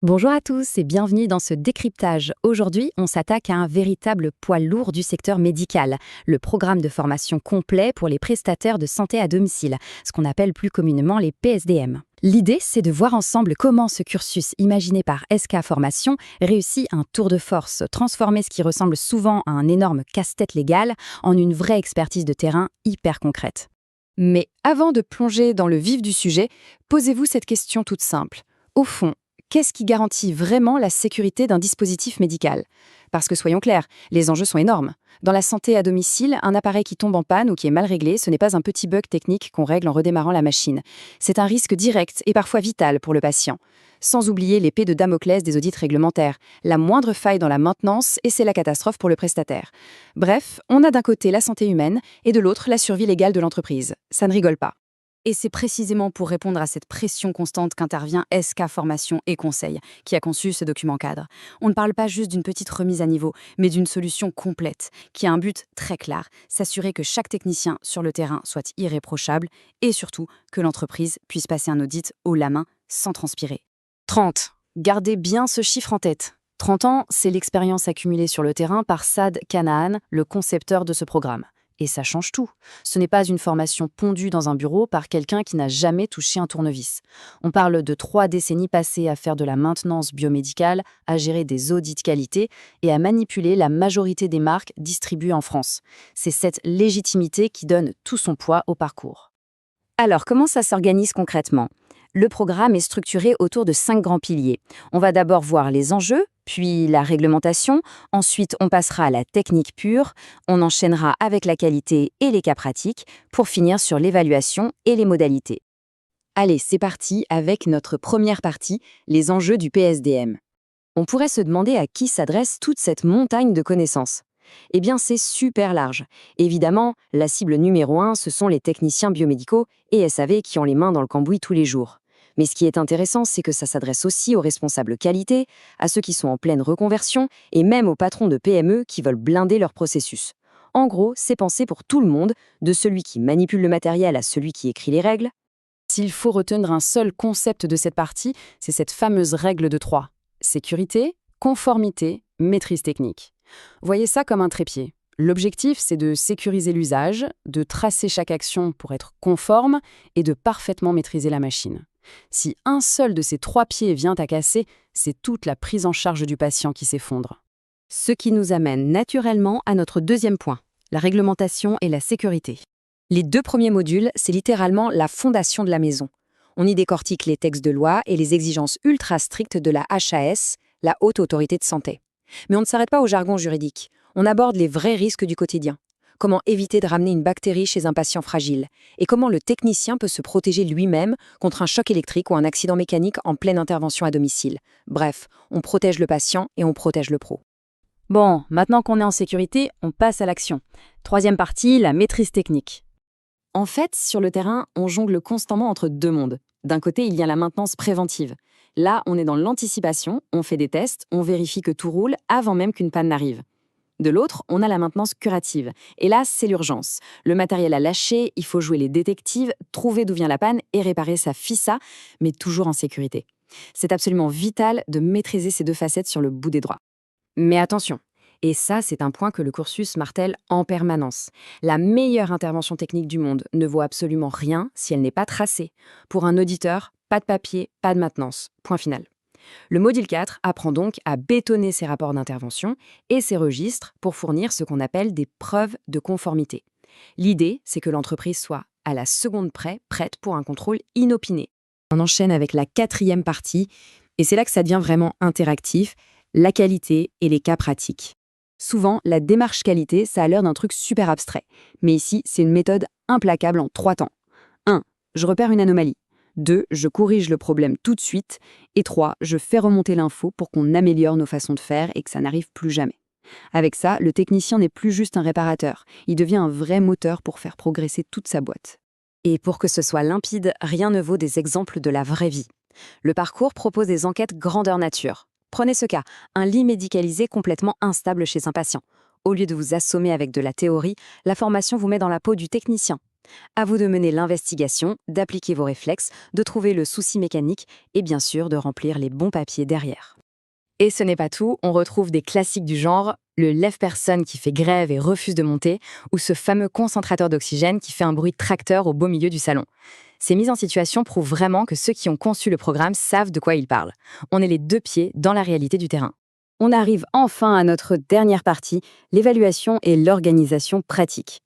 Bonjour à tous et bienvenue dans ce décryptage. Aujourd'hui, on s'attaque à un véritable poids lourd du secteur médical, le programme de formation complet pour les prestataires de santé à domicile, ce qu'on appelle plus communément les PSDM. L'idée, c'est de voir ensemble comment ce cursus imaginé par SK Formation réussit un tour de force, transformer ce qui ressemble souvent à un énorme casse-tête légal en une vraie expertise de terrain hyper concrète. Mais avant de plonger dans le vif du sujet, posez-vous cette question toute simple. Au fond, qu'est-ce qui garantit vraiment la sécurité d'un dispositif médical? Parce que soyons clairs, les enjeux sont énormes. Dans la santé à domicile, un appareil qui tombe en panne ou qui est mal réglé, ce n'est pas un petit bug technique qu'on règle en redémarrant la machine. C'est un risque direct et parfois vital pour le patient. Sans oublier l'épée de Damoclès des audits réglementaires. La moindre faille dans la maintenance et c'est la catastrophe pour le prestataire. Bref, on a d'un côté la santé humaine et de l'autre la survie légale de l'entreprise. Ça ne rigole pas. Et c'est précisément pour répondre à cette pression constante qu'intervient SK Formation et Conseil, qui a conçu ce document cadre. On ne parle pas juste d'une petite remise à niveau, mais d'une solution complète, qui a un but très clair, s'assurer que chaque technicien sur le terrain soit irréprochable et surtout que l'entreprise puisse passer un audit haut la main sans transpirer. 30. Gardez bien ce chiffre en tête. 30 ans, c'est l'expérience accumulée sur le terrain par Saad Kanaan, le concepteur de ce programme. Et ça change tout. Ce n'est pas une formation pondue dans un bureau par quelqu'un qui n'a jamais touché un tournevis. On parle de 3 décennies passées à faire de la maintenance biomédicale, à gérer des audits de qualité et à manipuler la majorité des marques distribuées en France. C'est cette légitimité qui donne tout son poids au parcours. Alors, comment ça s'organise concrètement ? Le programme est structuré autour de 5 grands piliers. On va d'abord voir les enjeux, puis la réglementation, ensuite on passera à la technique pure, on enchaînera avec la qualité et les cas pratiques, pour finir sur l'évaluation et les modalités. Allez, c'est parti avec notre première partie, les enjeux du PSDM. On pourrait se demander à qui s'adresse toute cette montagne de connaissances. Eh bien, c'est super large. Évidemment, la cible numéro 1, ce sont les techniciens biomédicaux et SAV qui ont les mains dans le cambouis tous les jours. Mais ce qui est intéressant, c'est que ça s'adresse aussi aux responsables qualité, à ceux qui sont en pleine reconversion et même aux patrons de PME qui veulent blinder leur processus. En gros, c'est pensé pour tout le monde, de celui qui manipule le matériel à celui qui écrit les règles. S'il faut retenir un seul concept de cette partie, c'est cette fameuse règle de 3. Sécurité, conformité, maîtrise technique. Voyez ça comme un trépied. L'objectif, c'est de sécuriser l'usage, de tracer chaque action pour être conforme et de parfaitement maîtriser la machine. Si un seul de ces 3 pieds vient à casser, c'est toute la prise en charge du patient qui s'effondre. Ce qui nous amène naturellement à notre deuxième point, la réglementation et la sécurité. Les 2 premiers modules, c'est littéralement la fondation de la maison. On y décortique les textes de loi et les exigences ultra strictes de la HAS, la Haute Autorité de Santé. Mais on ne s'arrête pas au jargon juridique. On aborde les vrais risques du quotidien. Comment éviter de ramener une bactérie chez un patient fragile et comment le technicien peut se protéger lui-même contre un choc électrique ou un accident mécanique en pleine intervention à domicile. Bref, on protège le patient et on protège le pro. Bon, maintenant qu'on est en sécurité, on passe à l'action. 3e partie, la maîtrise technique. En fait, sur le terrain, on jongle constamment entre 2 mondes. D'un côté, il y a la maintenance préventive. Là, on est dans l'anticipation, on fait des tests, on vérifie que tout roule avant même qu'une panne n'arrive. De l'autre, on a la maintenance curative. Et là, c'est l'urgence. Le matériel a lâché, il faut jouer les détectives, trouver d'où vient la panne et réparer sa FISA, mais toujours en sécurité. C'est absolument vital de maîtriser ces 2 facettes sur le bout des doigts. Mais attention, et ça, c'est un point que le cursus martèle en permanence. La meilleure intervention technique du monde ne vaut absolument rien si elle n'est pas tracée. Pour un auditeur, pas de papier, pas de maintenance. Point final. Le module 4 apprend donc à bétonner ses rapports d'intervention et ses registres pour fournir ce qu'on appelle des preuves de conformité. L'idée, c'est que l'entreprise soit à la seconde près prête pour un contrôle inopiné. On enchaîne avec la 4e partie, et c'est là que ça devient vraiment interactif, la qualité et les cas pratiques. Souvent, la démarche qualité, ça a l'air d'un truc super abstrait. Mais ici, c'est une méthode implacable en 3 temps. 1. Je repère une anomalie. 2. Je corrige le problème tout de suite. Et 3. Je fais remonter l'info pour qu'on améliore nos façons de faire et que ça n'arrive plus jamais. Avec ça, le technicien n'est plus juste un réparateur. Il devient un vrai moteur pour faire progresser toute sa boîte. Et pour que ce soit limpide, rien ne vaut des exemples de la vraie vie. Le parcours propose des enquêtes grandeur nature. Prenez ce cas, un lit médicalisé complètement instable chez un patient. Au lieu de vous assommer avec de la théorie, la formation vous met dans la peau du technicien. À vous de mener l'investigation, d'appliquer vos réflexes, de trouver le souci mécanique et bien sûr de remplir les bons papiers derrière. Et ce n'est pas tout, on retrouve des classiques du genre le lève-personne qui fait grève et refuse de monter, ou ce fameux concentrateur d'oxygène qui fait un bruit de tracteur au beau milieu du salon. Ces mises en situation prouvent vraiment que ceux qui ont conçu le programme savent de quoi ils parlent. On est les deux pieds dans la réalité du terrain. On arrive enfin à notre dernière partie, l'évaluation et l'organisation pratique.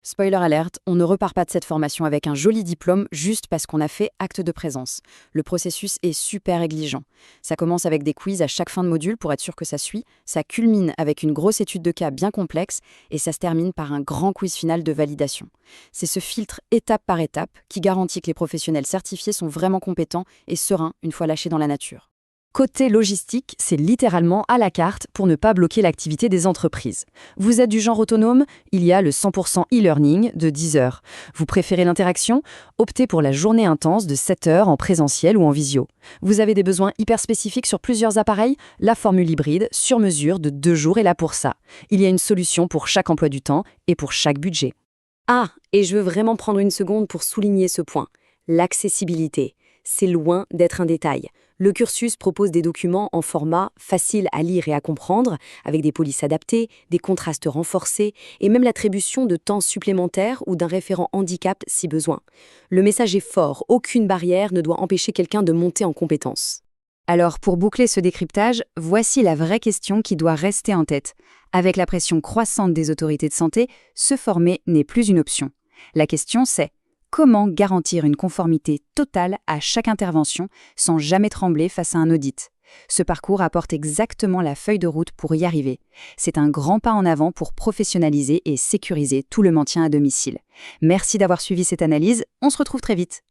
Spoiler alert, on ne repart pas de cette formation avec un joli diplôme juste parce qu'on a fait acte de présence. Le processus est super exigeant. Ça commence avec des quiz à chaque fin de module pour être sûr que ça suit, ça culmine avec une grosse étude de cas bien complexe et ça se termine par un grand quiz final de validation. C'est ce filtre étape par étape qui garantit que les professionnels certifiés sont vraiment compétents et sereins une fois lâchés dans la nature. Côté logistique, c'est littéralement à la carte pour ne pas bloquer l'activité des entreprises. Vous êtes du genre autonome? Il y a le 100% e-learning de 10 heures. Vous préférez l'interaction? Optez pour la journée intense de 7 heures en présentiel ou en visio. Vous avez des besoins hyper spécifiques sur plusieurs appareils? La formule hybride, sur mesure de 2 jours est là pour ça. Il y a une solution pour chaque emploi du temps et pour chaque budget. Ah, et je veux vraiment prendre une seconde pour souligner ce point. L'accessibilité. C'est loin d'être un détail. Le cursus propose des documents en format facile à lire et à comprendre, avec des polices adaptées, des contrastes renforcés et même l'attribution de temps supplémentaire ou d'un référent handicap si besoin. Le message est fort, aucune barrière ne doit empêcher quelqu'un de monter en compétence. Alors, pour boucler ce décryptage, voici la vraie question qui doit rester en tête. Avec la pression croissante des autorités de santé, se former n'est plus une option. La question c'est: comment garantir une conformité totale à chaque intervention sans jamais trembler face à un audit? Ce parcours apporte exactement la feuille de route pour y arriver. C'est un grand pas en avant pour professionnaliser et sécuriser tout le maintien à domicile. Merci d'avoir suivi cette analyse, on se retrouve très vite.